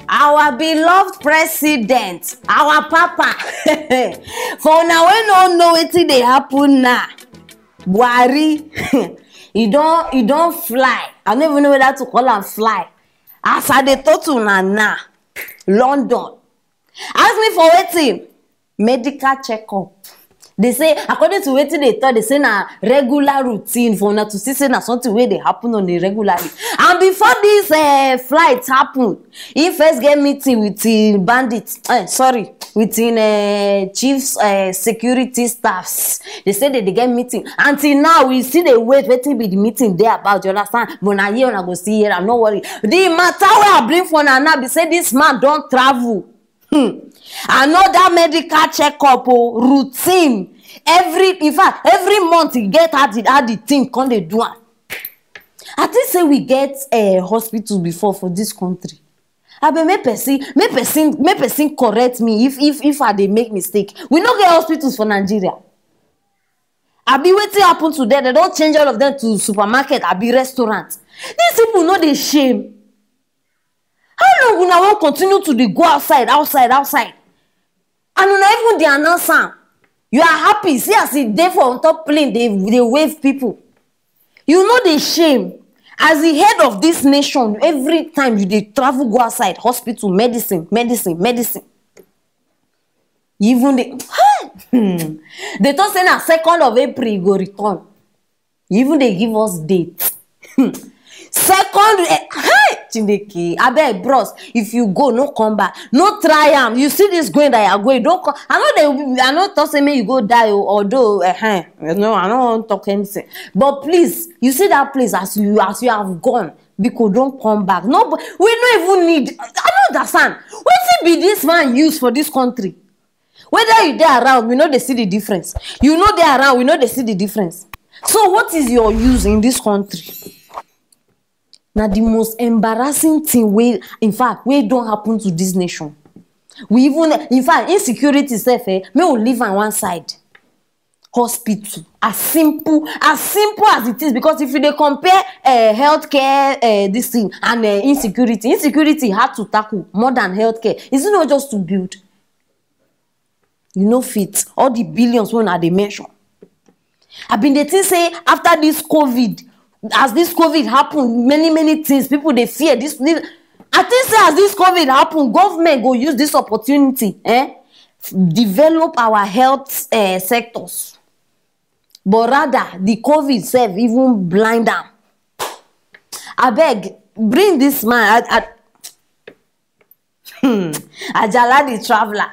Our beloved president, our papa. For now, we don't know wetin dey happen now. Buhari, he don't fly. I don't even know whether to call am fly. As I dey talk to una now, London. Ask me for wetin? Medical checkup. They say, according to wetin they thought, they say na regular routine for una to see say na something wey dey happen on a regularly. And before this flight happen, he first get meeting with the bandits. With the chiefs security staffs. They say that they get meeting. Until now, we see the wait be the meeting there about. You understand? But now here I go see here. I'm not worried. The matter where I bring for now, be say this man don't travel. Another medical checkup routine. In fact, every month he get how the thing can they do. I think say we get a hospital before for this country. I be make person correct me if I dey make mistake. We no get hospitals for Nigeria. I be wetin happen to them. They don't change all of them to supermarket. I be restaurant. These people know they shame. How long una wan continue to dey go outside? And una even dey announce am. You are happy. See as e dey for on top plane, they wave people. You know they shame. As the head of this nation, every time you dey travel go outside, hospital, medicine. Even they talk say na 2nd of April e go return. Even they give us date. 2nd, Chineke, abeg bros, if you go, no come back, no try am. You see this going that you are going, don't come. I know talk say make you go die, although no, I don't want to talk anything. But please, you see that place as you have gone, because don't come back. No, we don't even need. I don't understand. What be this man use for this country? Whether you there around, we know they see the difference. You know they around, we know they see the difference. So what is your use in this country? Now the most embarrassing thing in fact, don't happen to this nation. We even, in fact, insecurity self, may we live on one side. Hospital, as simple as it is, because if you dey compare healthcare this thing and insecurity hard to tackle more than healthcare. Is it not just to build? You know, fit all the billions when they mention. I been the thing say after this COVID. As this COVID happened, many things, people they fear this. I think say as this COVID happened, government go use this opportunity, develop our health sectors. But rather, the COVID self even blind them. I beg, bring this man. Ajala the traveler,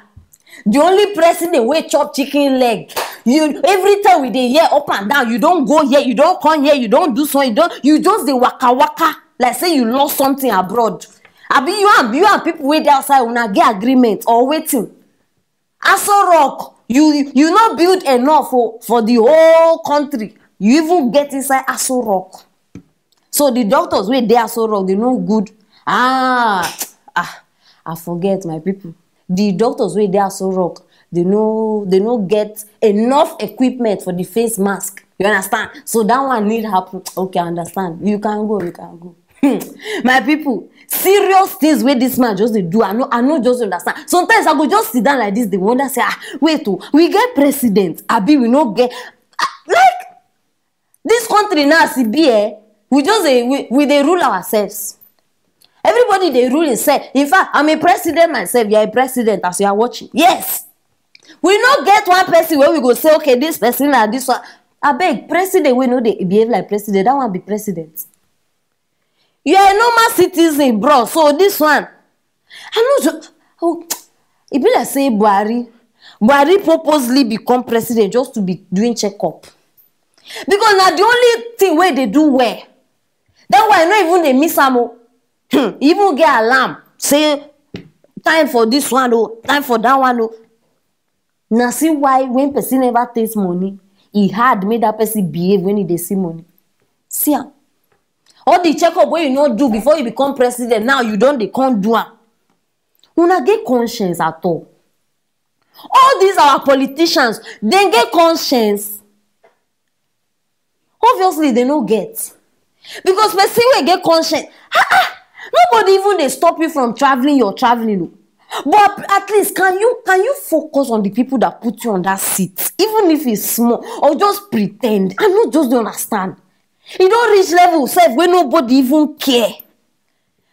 the only president wey chop chicken leg. You every time we dey hear up and down, you don't go here, you don't come here, you don't do so, you just dey waka like say you lost something abroad. Abi you and people wait outside una get agreement or waiting. Aso Rock, you not build enough for the whole country. You even get inside Aso Rock. So the doctors wey dey Aso Rock, they no good. I forget my people. The doctors wey dey Aso Rock, they no get enough equipment for the face mask. You understand? So that one need happen. Okay, I understand. You can go. My people, serious things where this man just they do. I know just understand. Sometimes I go just sit down like this. They wonder say, wait, we get president. Abi we no get like this country now. CBA, we just we they rule ourselves. Everybody they rule itself. In fact, I'm a president myself. You're a president as you are watching. Yes. We not get one person where we go say, okay, this person and this one. I beg, president, we know they behave like president. That one be president. You are a normal citizen, bro. So this one, I know. It be like say Buhari purposely become president just to be doing checkup. Because now the only thing where they do well. That why not even they miss am. Even get alarm. Say time for this one, time for that one. Now see why when person never takes money, he hard make that person behave when he dey see money. See am. All the checkup wey you not do before you become president, now you they can't do am. Una get conscience at all. All these our politicians, they get conscience. Obviously, they no get. Because person will get conscience. Nobody even they stop you from traveling. You're traveling. But at least can you focus on the people that put you on that seat, even if it's small, or just pretend and not just don't understand. You don't reach level self where nobody even care.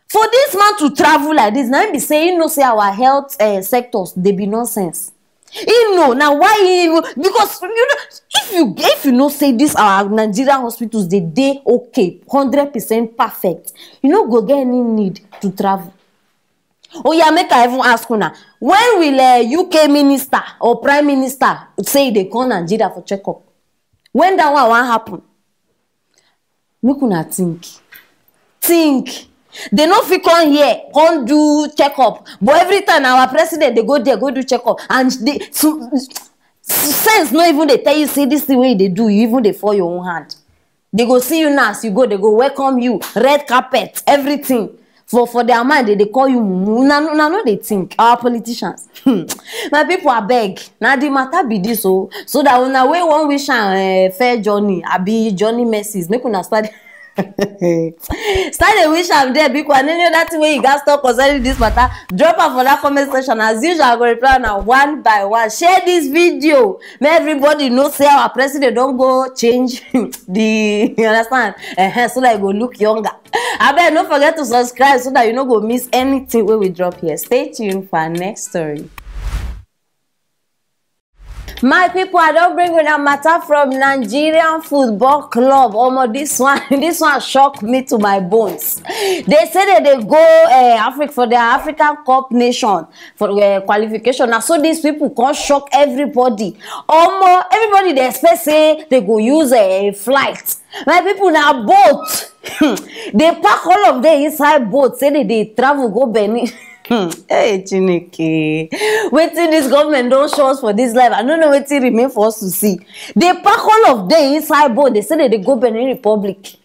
For this man to travel like this, now be saying no, say our health sectors they be nonsense. You know now why even because you know if you know say this our Nigerian hospitals they okay 100% perfect, you know go get any need to travel. Oh yeah, make I even ask you now. When will UK minister or prime minister say they call Nigeria for checkup? When that one won't happen? Make una think. They no fit come here, come do checkup. But every time our president they go there, go do checkup, and they sense not even they tell you say this the way they do, you even they fall your own hand. They go see you now, as you go, they go welcome you, red carpet, everything. For their mind, they call you mumu. No, they think. Our politicians. My people are beg. Now the matter be this so that when I wait one wish and fair journey, I be Johnny Messis. Make una start. Start a wish I'm there because and any other way you guys talk concerning this matter. Drop her for that comment section. As usual, I go reply now one by one. Share this video. May everybody know say our president don't go change the you understand? So that I go look younger. I bet don't forget to subscribe so that you don't go miss anything when we drop here. Stay tuned for our next story. My people, I don't bring with a matter from Nigerian football club. This one shocked me to my bones. They say that they go for the African Cup nation for qualification. Now, so these people can't shock everybody. Everybody they expect say they go use a flight. My people now boat. They pack all of them inside boat. Say that they travel go Benin. Hey Chineke, waiting this government don't show us for this life. I don't know what it remain for us to see. They pack all of them inside boat. They say that they go Benin Republic.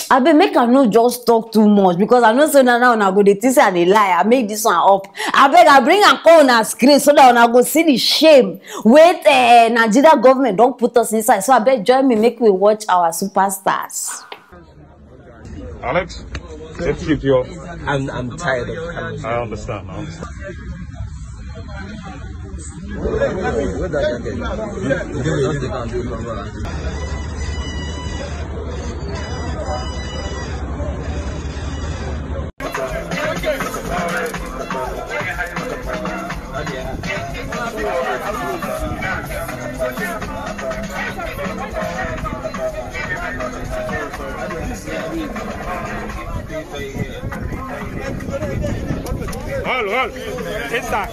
I be make I not just talk too much because I know so now I go the things and they lie. I make this one up. I bring a call on a screen so that I go see the shame. Wait, Nigeria government don't put us inside. So I bet join me, make we watch our superstars. Alex, let's keep you off. I'm tired of coming. I understand. Hold. Inside.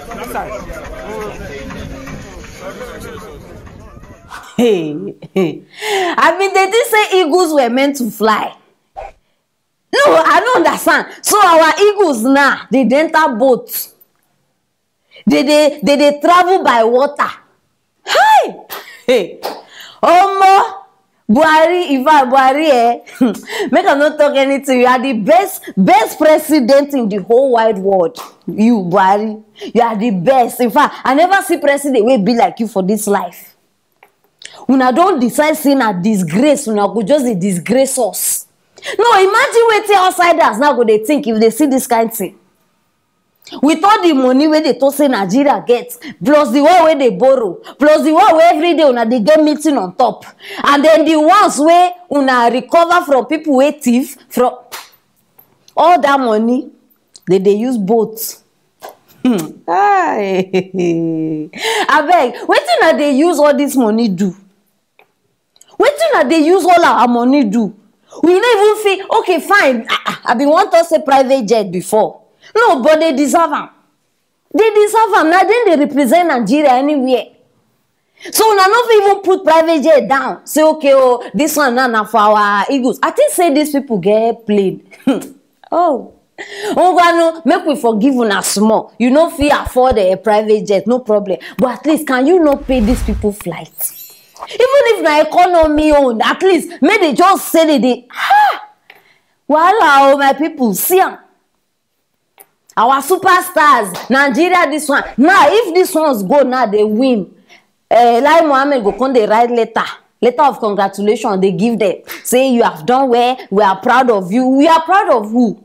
Hey. I mean, they did say eagles were meant to fly. No, I don't understand. So our eagles now, they enter boats. They travel by water. Hey. Buhari, make I not talk anything. You are the best president in the whole wide world. You, Buhari, you are the best. In fact, I never see president will be like you for this life. Una don't decide saying a disgrace, una go just a disgrace us. No, imagine waiting outsiders now go they think if they see this kind of thing. With all the money where they told say Nigeria gets, plus the one where they borrow, plus the one where every day una they get meeting on top, and then the ones where una recover from people where thief from all that money, they use boats. I beg, wetin na they use all this money do? Wetin na they use all our money do? We don't even feel okay, fine. I been want to say private jet before. No, but they deserve them. They deserve them. Now then they represent Nigeria anywhere. So now not even put private jet down. Say, okay, oh, this one now for our eagles. I think say these people get played. Oh, no, make we forgive una small. You know, if you afford a private jet, no problem. But at least can you not pay these people flights? Even if the economy owned, at least may they just say they Voila, my people, see them. Our superstars, Nigeria, this one. Now, if this ones go now, they win. Like Mohammed go come they write letter of congratulations. They give them. Say you have done well. We are proud of you. We are proud of who?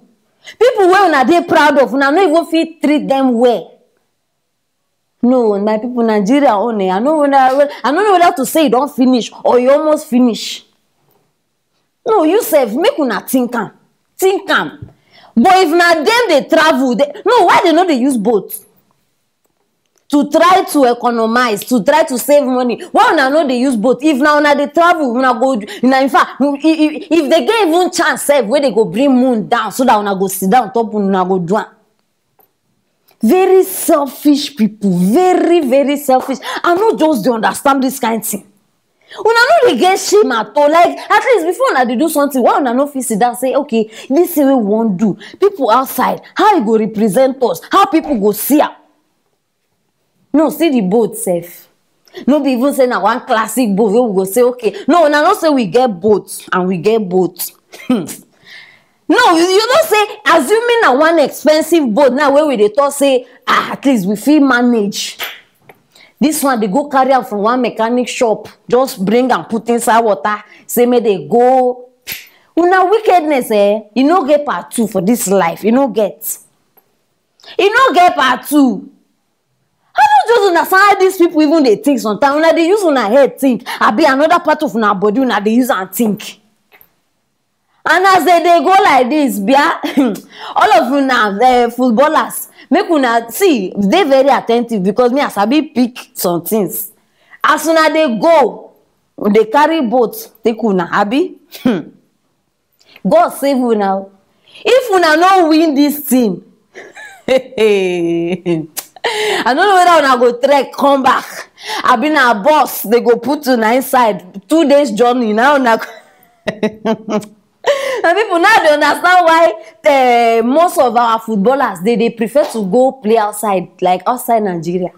People wey una dey proud of, una no even fit treat them well. No, my people, Nigeria own I don't know whether to say you don't finish or you almost finish. No, you sef, make una think am. Think am. But if na them they travel, no, why they no dey use boat? To try to economize, to try to save money. Why una no dey use boat? If now una dey travel, una go, in fact, if they get even chance sef, where they go bring moon down so that una go sit down top, una go do am. Very selfish people, very, very selfish. I no just dey understand this kind of thing. Una no dey get shame at all. Like, at least before una dey do something, why una no fit sit down say, okay, this thing we wan do. People outside, how e go represent us? How people go see am? No, see the boat sef. No be even say na one classic boat wey we go say, okay. No, una no say we get boats and we get boats. No, you don't say, assuming na one expensive boat now where we dey talk say, at least we fit manage. This one, they go carry am from one mechanic shop, just bring and put inside water, say may they go. Una wickedness, you no get part 2 for this life. You no get. You no get part 2. I don't just understand how these people even they think sometimes. Una they use una head think. I be another part of una body, una they use and think. And as they go like this, all of una footballers, make una see, they very attentive because me as I be pick some things. As una they go, they carry boats, take una, abi. God save una. If una no win this thing, I don't know whether una go trek, come back. I been a boss, they go put una inside. 2 days journey, now una. And people now they understand why most of our footballers they prefer to go play outside, like outside Nigeria.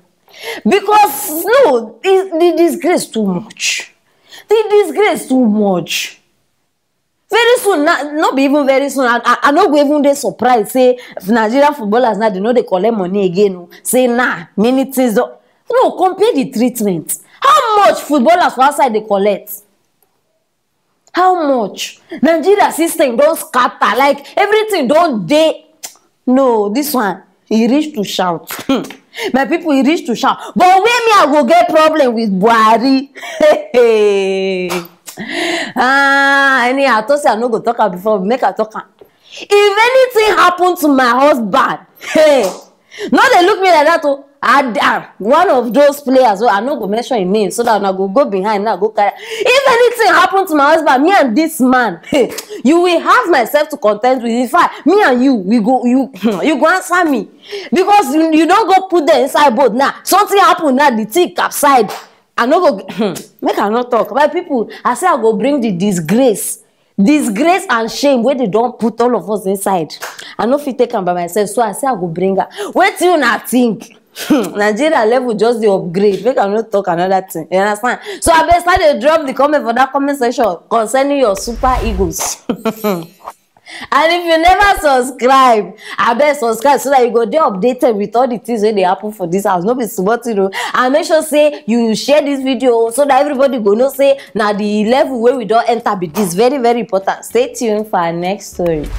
Because no, the disgrace too much. The disgrace too much. Very soon, not be even very soon. I no go even dey surprised. Say Nigerian footballers now they know they collect money again. Say nah, many things don't. No, compare the treatment. How much footballers for outside they collect? How much? Nigeria system don't scatter. Like everything don't dey. No, this one he reach to shout. My people he reach to shout. But when me I go get problem with Buhari. Anyhow, I thought say I no go talk am before. Make I talk am. If anything happen to my husband, hey, no they look me like that. Oh, one of those players. Oh, I no go mention his name so that I go behind now go carry. If anything happen to my husband, me and this man, hey, you will have myself to contend with. In fact, me and you, we go you go answer me because you don't go put them inside boat now. Something happen now, the thing capside. I no go make I not talk. But people, I say I go bring the disgrace and shame where they don't put all of us inside. I no fit take them by myself, so I say I go bring her. Wait till you not think. Nigeria level just the upgrade. Make I not talk another thing. You understand? So I best start to drop the comment for that comment section concerning your super egos. And if you never subscribe, I best subscribe so that you go dey updated with all the things wey dey happen for this house. No be small thing o. And make sure say you share this video so that everybody go know say na the level where we don enter be this. Very, very important. Stay tuned for our next story.